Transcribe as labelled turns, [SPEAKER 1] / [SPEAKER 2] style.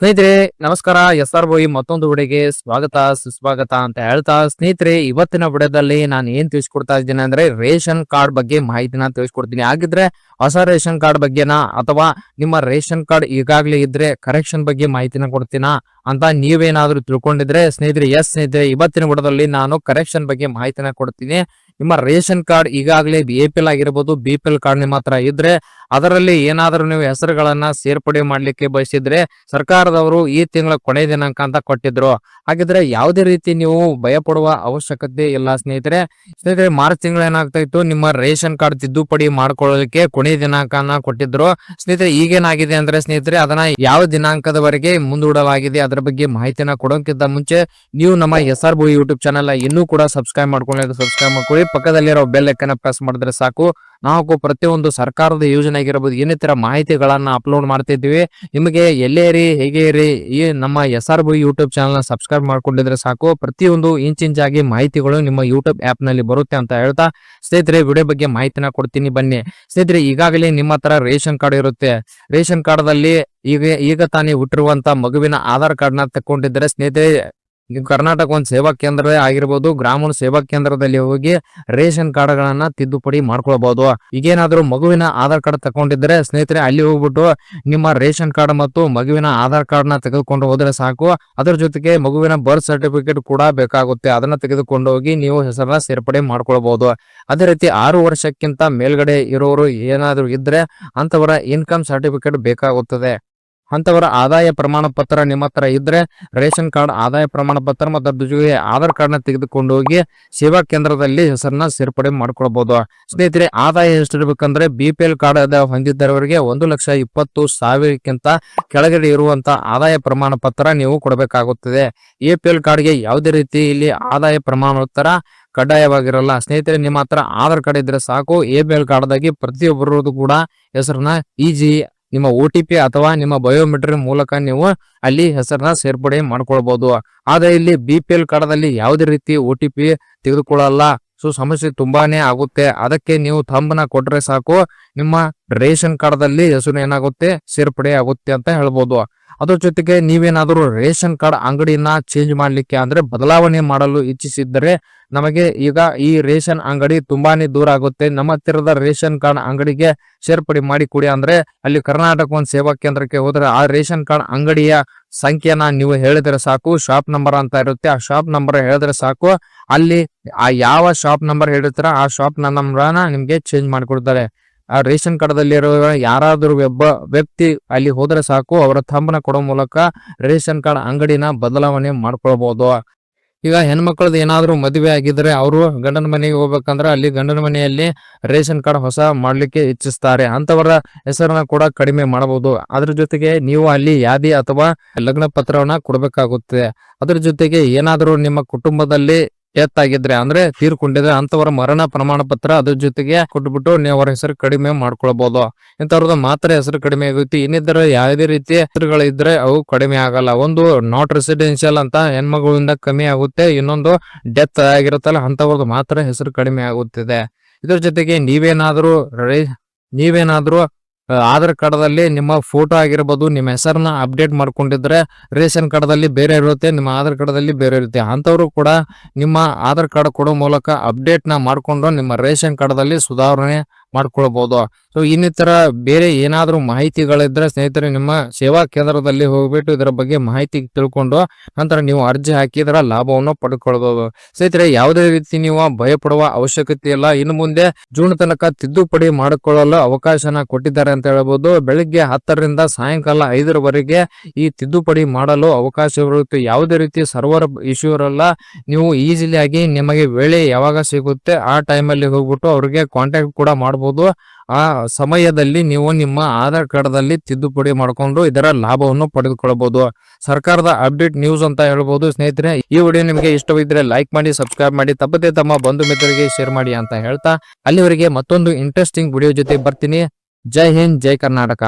[SPEAKER 1] ಸ್ನೇಹಿತರೆ ನಮಸ್ಕಾರ. SR ಮತ್ತೊಂದು ವಿಡಿಯೋಗೆ ಸ್ವಾಗತ ಸುಸ್ವಾಗತ ಅಂತ ಹೇಳ್ತಾ, ಸ್ನೇಹಿತರೆ ಇವತ್ತಿನ ವಿಡಿಯೋದಲ್ಲಿ ನಾನು ಏನ್ ತಿಳಿಸ್ಕೊಡ್ತಾ ಇದ್ದೀನಿ ಅಂದ್ರೆ ರೇಷನ್ ಕಾರ್ಡ್ ಬಗ್ಗೆ ಮಾಹಿತಿನ ತಿಳಿಸ್ಕೊಡ್ತೀನಿ. ಹಾಗಿದ್ರೆ ಹೊಸ ರೇಷನ್ ಕಾರ್ಡ್ ಬಗ್ಗೆನಾ ಅಥವಾ ನಿಮ್ಮ ರೇಷನ್ ಕಾರ್ಡ್ ಈಗಾಗಲೇ ಇದ್ರೆ ಕರೆಕ್ಷನ್ ಬಗ್ಗೆ ಮಾಹಿತಿನ ಕೊಡ್ತೀನಾ ಅಂತ ನೀವೇನಾದ್ರೂ ತಿಳ್ಕೊಂಡಿದ್ರೆ ಸ್ನೇಹಿತರೆ ಸ್ನೇಹಿತರೆ ಇವತ್ತಿನ ವಿಡಿಯೋದಲ್ಲಿ ನಾನು ಕರೆಕ್ಷನ್ ಬಗ್ಗೆ ಮಾಹಿತಿನ ಕೊಡ್ತೀನಿ. ನಿಮ್ಮ ರೇಷನ್ ಕಾರ್ಡ್ ಈಗಾಗಲೇ APL ಆಗಿರ್ಬೋದು, BPL ಕಾರ್ಡ್ ನಿಮ್ಮ ಹತ್ರ ಇದ್ರೆ ಅದರಲ್ಲಿ ಏನಾದ್ರೂ ನೀವು ಹೆಸರುಗಳನ್ನ ಸೇರ್ಪಡೆ ಮಾಡ್ಲಿಕ್ಕೆ ಬಯಸಿದ್ರೆ ಸರ್ಕಾರದವರು ಈ ತಿಂಗಳ ಕೊನೆ ದಿನಾಂಕ ಅಂತ ಕೊಟ್ಟಿದ್ರು. ಹಾಗಿದ್ರೆ ಯಾವುದೇ ರೀತಿ ನೀವು ಭಯ ಪಡುವ ಅವಶ್ಯಕತೆ ಇಲ್ಲ ಸ್ನೇಹಿತರೆ. ಮಾರ್ಚ್ ತಿಂಗಳು ಏನಾಗ್ತಾ ಇತ್ತು, ನಿಮ್ಮ ರೇಷನ್ ಕಾರ್ಡ್ ತಿದ್ದುಪಡಿ ಮಾಡ್ಕೊಳ್ಳಲಿಕ್ಕೆ ಕೊನೆ ದಿನಾಂಕನ ಕೊಟ್ಟಿದ್ರು. ಸ್ನೇಹಿತರೆ ಈಗೇನಾಗಿದೆ ಅಂದ್ರೆ ಸ್ನೇಹಿತರೆ ಅದನ್ನ ಯಾವ ದಿನಾಂಕದವರೆಗೆ ಮುಂದೂಡಲಾಗಿದೆ ಅದರ ಬಗ್ಗೆ ಮಾಹಿತಿನ ಕೊಡೋಕ್ಕಿಂತ ಮುಂಚೆ ನೀವು ನಮ್ಮ SR ಯೂಟ್ಯೂಬ್ ಚಾನೆಲ್ ಇನ್ನೂ ಕೂಡ ಸಬ್ಸ್ಕ್ರೈಬ್ ಮಾಡ್ಕೊಳ್ಳಿ. ಪಕ್ಕದಲ್ಲಿರೋ ಬೆಲ್ ಐಕಾನ್ ಪ್ರೆಸ್ ಮಾಡಿದ್ರೆ ಸಾಕು. ನಾವು ಪ್ರತಿಯೊಂದು ಸರ್ಕಾರದ ಯೋಜನೆ ಆಗಿರಬಹುದು ಇನ್ನಿತರ ಮಾಹಿತಿಗಳನ್ನ ಅಪ್ಲೋಡ್ ಮಾಡ್ತಿದ್ವಿ. ನಿಮಗೆ ಎಲ್ಲೇ ಇರಿ ಹೇಗೆ ಇರಿ ಈ ನಮ್ಮ SR ಯೂಟ್ಯೂಬ್ ಚಾನೆಲ್ ಸಬ್ಸ್ಕ್ರೈಬ್ ಮಾಡ್ಕೊಂಡಿದ್ರೆ ಸಾಕು. ಪ್ರತಿಯೊಂದು ಇಂಚಾಗಿ ಮಾಹಿತಿಗಳು ನಿಮ್ಮ ಯೂಟ್ಯೂಬ್ ಆಪ್ ನಲ್ಲಿ ಬರುತ್ತೆ ಅಂತ ಹೇಳ್ತಾ ಸ್ನೇಹಿತರೆ ವಿಡಿಯೋ ಬಗ್ಗೆ ಮಾಹಿತಿನ ಕೊಡ್ತೀನಿ ಬನ್ನಿ. ಸ್ನೇಹಿತರೆ ಈಗಾಗಲೇ ನಿಮ್ಮ ಹತ್ರ ರೇಷನ್ ಕಾರ್ಡ್ ಇರುತ್ತೆ. ರೇಷನ್ ಕಾರ್ಡ್ ದಲ್ಲಿ ಈಗ ತಾನೇ ಹುಟ್ಟಿರುವಂತ ಮಗುವಿನ ಆಧಾರ್ ಕಾರ್ಡ್ ನ ತಕೊಂಡಿದ್ರೆ ಸ್ನೇಹಿತರೆ ನೀವು ಕರ್ನಾಟಕ ಒಂದು ಸೇವಾ ಕೇಂದ್ರ ಆಗಿರ್ಬೋದು, ಗ್ರಾಮೀಣ ಸೇವಾ ಕೇಂದ್ರದಲ್ಲಿ ಹೋಗಿ ರೇಷನ್ ಕಾರ್ಡ್ ಗಳನ್ನ ತಿದ್ದುಪಡಿ ಮಾಡ್ಕೊಳ್ಬಹುದು. ಈಗೇನಾದ್ರೂ ಮಗುವಿನ ಆಧಾರ್ ಕಾರ್ಡ್ ತಗೊಂಡಿದ್ರೆ ಸ್ನೇಹಿತರೆ ಅಲ್ಲಿ ಹೋಗ್ಬಿಟ್ಟು ನಿಮ್ಮ ರೇಷನ್ ಕಾರ್ಡ್ ಮತ್ತು ಮಗುವಿನ ಆಧಾರ್ ಕಾರ್ಡ್ ನ ತೆಗೆದುಕೊಂಡು ಹೋದ್ರೆ ಸಾಕು. ಅದರ ಜೊತೆಗೆ ಮಗುವಿನ ಬರ್ತ್ ಸರ್ಟಿಫಿಕೇಟ್ ಕೂಡ ಬೇಕಾಗುತ್ತೆ. ಅದನ್ನ ತೆಗೆದುಕೊಂಡು ಹೋಗಿ ನೀವು ಹೆಸರನ್ನ ಸೇರ್ಪಡೆ ಮಾಡ್ಕೊಳ್ಬಹುದು. ಅದೇ ರೀತಿ 6 ವರ್ಷಕ್ಕಿಂತ ಮೇಲ್ಗಡೆ ಇರೋರು ಏನಾದ್ರು ಇದ್ರೆ ಅಂತವರ ಇನ್ಕಮ್ ಸರ್ಟಿಫಿಕೇಟ್ ಬೇಕಾಗುತ್ತದೆ. ಅಂತವರ ಆದಾಯ ಪ್ರಮಾಣ ಪತ್ರ ನಿಮ್ಮ ಹತ್ರ ಇದ್ರೆ ರೇಷನ್ ಕಾರ್ಡ್, ಆದಾಯ ಪ್ರಮಾಣ ಪತ್ರ ಮತ್ತು ಅದ್ರ ಜೊತೆಗೆ ಆಧಾರ್ ಕಾರ್ಡ್ ನ ತೆಗೆದುಕೊಂಡು ಹೋಗಿ ಸೇವಾ ಕೇಂದ್ರದಲ್ಲಿ ಹೆಸರನ್ನ ಸೇರ್ಪಡೆ ಮಾಡ್ಕೊಳ್ಬಹುದು. ಸ್ನೇಹಿತರೆ ಆದಾಯ ಎಷ್ಟಿರ್ಬೇಕಂದ್ರೆ BPL ಕಾರ್ಡ್ ಹೊಂದಿದ್ದವರಿಗೆ 1,20,000ಕ್ಕಿಂತ ಕೆಳಗಡೆ ಇರುವಂತ ಆದಾಯ ಪ್ರಮಾಣ ಪತ್ರ ನೀವು ಕೊಡಬೇಕಾಗುತ್ತದೆ. APL ಕಾರ್ಡ್ಗೆ ಯಾವುದೇ ರೀತಿ ಇಲ್ಲಿ ಆದಾಯ ಪ್ರಮಾಣ ಪತ್ರ ಕಡ್ಡಾಯವಾಗಿರಲ್ಲ. ಸ್ನೇಹಿತರೆ ನಿಮ್ಮ ಹತ್ರ ಆಧಾರ್ ಕಾರ್ಡ್ ಇದ್ರೆ ಸಾಕು. APL ಕಾರ್ಡ್ದಾಗಿ ಪ್ರತಿಯೊಬ್ಬರದು ಕೂಡ ಹೆಸರನ್ನ ಈಜಿ ನಿಮ್ಮ OTP ಅಥವಾ ನಿಮ್ಮ ಬಯೋಮೆಟ್ರಿಕ್ ಮೂಲಕ ನೀವು ಅಲ್ಲಿ ಹೆಸರನ್ನ ಸೇರ್ಪಡೆ ಮಾಡ್ಕೊಳ್ಬಹುದು. ಆದ್ರೆ ಇಲ್ಲಿ BPL ಕಾರ್ಡ್ದಲ್ಲಿ ಯಾವುದೇ ರೀತಿ OTP ತೆಗೆದುಕೊಳ್ಳಲ್ಲ. ಸಮಸ್ಯೆ ತುಂಬಾನೇ ಆಗುತ್ತೆ. ಅದಕ್ಕೆ ನೀವು ಥಂಬ್ನ ಕೊಟ್ರೆ ಸಾಕು, ನಿಮ್ಮ ರೇಷನ್ ಕಾರ್ಡ್ದಲ್ಲಿ ಹೆಸರು ಏನಾಗುತ್ತೆ ಸೇರ್ಪಡೆ ಆಗುತ್ತೆ ಅಂತ ಹೇಳ್ಬೋದು. ಅದ್ರ ಜೊತೆಗೆ ನೀವೇನಾದ್ರೂ ರೇಷನ್ ಕಾರ್ಡ್ ಅಂಗಡಿನ ಚೇಂಜ್ ಮಾಡ್ಲಿಕ್ಕೆ ಅಂದ್ರೆ ಬದಲಾವಣೆ ಮಾಡಲು ಇಚ್ಛಿಸಿದ್ರೆ ನಮಗೆ ಈಗ ಈ ರೇಷನ್ ಅಂಗಡಿ ತುಂಬಾನೇ ದೂರ ಆಗುತ್ತೆ. ನಮ್ಮ ಹತ್ತಿರದ ರೇಷನ್ ಕಾರ್ಡ್ ಅಂಗಡಿಗೆ ಸೇರ್ಪಡೆ ಮಾಡಿ ಕೊಡಿ ಅಂದ್ರೆ ಅಲ್ಲಿ ಕರ್ನಾಟಕ ಒಂದು ಸೇವಾ ಕೇಂದ್ರಕ್ಕೆ ಹೋದ್ರೆ ಆ ರೇಷನ್ ಕಾರ್ಡ್ ಅಂಗಡಿಯ ಸಂಖ್ಯೆನ ನೀವು ಹೇಳಿದ್ರೆ ಸಾಕು. ಶಾಪ್ ನಂಬರ್ ಅಂತ ಇರುತ್ತೆ, ಆ ಶಾಪ್ ನಂಬರ್ ಹೇಳಿದ್ರೆ ಸಾಕು. ಅಲ್ಲಿ ಆ ಯಾವ ಶಾಪ್ ನಂಬರ್ ಹೇಳಿರ್ತಾರ ಆ ಶಾಪ್ ನಂಬರ್ನ ನಿಮ್ಗೆ ಚೇಂಜ್ ಮಾಡಿಕೊಡ್ತಾರೆ. ಆ ರೇಷನ್ ಕಾರ್ಡ್ ದಲ್ಲಿ ಇರುವ ಯಾರಾದ್ರೂ ವ್ಯಕ್ತಿ ಅಲ್ಲಿ ಹೋದ್ರೆ ಸಾಕು, ಅವರ ಥಂಬ್ನ ಕೊಡೋ ಮೂಲಕ ರೇಷನ್ ಕಾರ್ಡ್ ಅಂಗಡಿನ ಬದಲಾವಣೆ ಮಾಡ್ಕೊಳ್ಬಹುದು. ಈಗ ಹೆಣ್ಮಕ್ಳದ್ದು ಏನಾದ್ರು ಮದುವೆ ಆಗಿದ್ರೆ ಅವರು ಗಂಡನ ಮನೆಗೆ ಹೋಗ್ಬೇಕಂದ್ರೆ ಅಲ್ಲಿ ಗಂಡನ ಮನೆಯಲ್ಲಿ ರೇಷನ್ ಕಾರ್ಡ್ ಹೊಸ ಮಾಡ್ಲಿಕ್ಕೆ ಇಚ್ಛಿಸ್ತಾರೆ. ಅಂತವರ ಹೆಸರನ್ನ ಕೂಡ ಕಡಿಮೆ ಮಾಡಬಹುದು. ಅದ್ರ ಜೊತೆಗೆ ನೀವು ಅಲ್ಲಿ ಯಾದಿ ಅಥವಾ ಲಗ್ನ ಪತ್ರವನ್ನ ಕೊಡ್ಬೇಕಾಗುತ್ತೆ. ಅದ್ರ ಜೊತೆಗೆ ಏನಾದ್ರು ನಿಮ್ಮ ಕುಟುಂಬದಲ್ಲಿ ಎತ್ತಾಗಿದ್ರೆ ಅಂದ್ರೆ ತೀರ್ಕೊಂಡಿದ್ರೆ ಅಂತವರ ಮರಣ ಪ್ರಮಾಣ ಪತ್ರ ಅದ್ರ ಜೊತೆಗೆ ಕೊಟ್ಬಿಟ್ಟು ನೀವು ಅವರ ಹೆಸರು ಕಡಿಮೆ ಮಾಡ್ಕೊಳ್ಬಹುದು. ಇಂಥವ್ರದ್ದು ಮಾತ್ರ ಹೆಸರು ಕಡಿಮೆ ಆಗುತ್ತೆ. ಇನ್ನಿತರ ಯಾವುದೇ ರೀತಿ ಹೆಸರುಗಳಿದ್ರೆ ಅವು ಕಡಿಮೆ ಆಗಲ್ಲ. ಒಂದು ನಾಟ್ ರೆಸಿಡೆನ್ಶಿಯಲ್ ಅಂತ ಹೆಣ್ಮಗಳಿಂದ ಕಮ್ಮಿ ಆಗುತ್ತೆ, ಇನ್ನೊಂದು ಡೆತ್ ಆಗಿರುತ್ತಲ್ಲ ಅಂತವ್ರದ್ದು ಮಾತ್ರ ಹೆಸರು ಕಡಿಮೆ ಆಗುತ್ತಿದೆ. ಇದ್ರ ಜೊತೆಗೆ ನೀವೇನಾದ್ರೂ ಆಧಾರ್ ಕಾರ್ಡ್ ದಲ್ಲಿ ನಿಮ್ಮ ಫೋಟೋ ಆಗಿರ್ಬೋದು, ನಿಮ್ಮ ಹೆಸರನ್ನ ಅಪ್ಡೇಟ್ ಮಾಡ್ಕೊಂಡಿದ್ರೆ ರೇಷನ್ ಕಾರ್ಡ್ ದಲ್ಲಿ ಬೇರೆ ಇರುತ್ತೆ, ನಿಮ್ಮ ಆಧಾರ್ ಕಾರ್ಡ್ ದಲ್ಲಿ ಬೇರೆ ಇರುತ್ತೆ. ಅಂತವ್ರು ಕೂಡ ನಿಮ್ಮ ಆಧಾರ್ ಕಾರ್ಡ್ ಕೊಡೋ ಮೂಲಕ ಅಪ್ಡೇಟ್ ನ ಮಾಡ್ಕೊಂಡು ನಿಮ್ಮ ರೇಷನ್ ಕಾರ್ಡ್ ದಲ್ಲಿ ಸುಧಾರಣೆ ಮಾಡ್ಕೊಳ್ಬಹುದು. ಸೊ ಇನ್ನಿತರ ಬೇರೆ ಏನಾದ್ರೂ ಮಾಹಿತಿಗಳಿದ್ರೆ ಸ್ನೇಹಿತರೆ ನಿಮ್ಮ ಸೇವಾ ಕೇಂದ್ರದಲ್ಲಿ ಹೋಗ್ಬಿಟ್ಟು ಇದರ ಬಗ್ಗೆ ಮಾಹಿತಿ ತಿಳ್ಕೊಂಡು ನಂತರ ನೀವು ಅರ್ಜಿ ಹಾಕಿದ್ರ ಲಾಭವನ್ನು ಪಡ್ಕೊಳ್ಬಹುದು. ಸ್ನೇಹಿತರೆ ಯಾವುದೇ ರೀತಿ ನೀವು ಭಯ ಪಡುವ ಅವಶ್ಯಕತೆ ಇಲ್ಲ. ಇನ್ನು ಮುಂದೆ ಜೂನ್ ತನಕ ತಿದ್ದುಪಡಿ ಮಾಡಿಕೊಳ್ಳಲು ಅವಕಾಶನ ಕೊಟ್ಟಿದ್ದಾರೆ ಅಂತ ಹೇಳ್ಬೋದು. ಬೆಳಿಗ್ಗೆ 10ರಿಂದ ಸಾಯಂಕಾಲ 5ರವರೆಗೆ ಈ ತಿದ್ದುಪಡಿ ಮಾಡಲು ಅವಕಾಶವಿರುತ್ತೆ. ಯಾವುದೇ ರೀತಿ ಸರ್ವರ್ ಇಶ್ಯೂ ಇರಲ್ಲ. ನೀವು ಈಸಿಲಿ ಆಗಿ ನಿಮಗೆ ವೇಳೆ ಯಾವಾಗ ಸಿಗುತ್ತೆ ಆ ಟೈಮಲ್ಲಿ ಹೋಗ್ಬಿಟ್ಟು ಅವ್ರಿಗೆ ಕಾಂಟ್ಯಾಕ್ಟ್ ಕೂಡ ಮಾಡಬಹುದು. ಆ ಸಮಯದಲ್ಲಿ ನೀವು ನಿಮ್ಮ ಆಧಾರ್ ಕಾರ್ಡ್ ದಲ್ಲಿ ತಿದ್ದುಪಡಿ ಮಾಡಿಕೊಂಡು ಇದರ ಲಾಭವನ್ನು ಪಡೆದುಕೊಳ್ಳಬಹುದು. ಸರ್ಕಾರದ ಅಪ್ಡೇಟ್ ನ್ಯೂಸ್ ಅಂತ ಹೇಳ್ಬೋದು. ಸ್ನೇಹಿತರೆ ಈ ವಿಡಿಯೋ ನಿಮಗೆ ಇಷ್ಟವಿದ್ರೆ ಲೈಕ್ ಮಾಡಿ, ಸಬ್ಸ್ಕ್ರೈಬ್ ಮಾಡಿ, ತಪ್ಪದೆ ತಮ್ಮ ಬಂಧು ಮಿತ್ರರಿಗೆ ಶೇರ್ ಮಾಡಿ ಅಂತ ಹೇಳ್ತಾ ಅಲ್ಲಿವರೆಗೆ ಮತ್ತೊಂದು ಇಂಟ್ರೆಸ್ಟಿಂಗ್ ವಿಡಿಯೋ ಜೊತೆ ಬರ್ತೀನಿ. ಜೈ ಹಿಂದ್, ಜೈ ಕರ್ನಾಟಕ.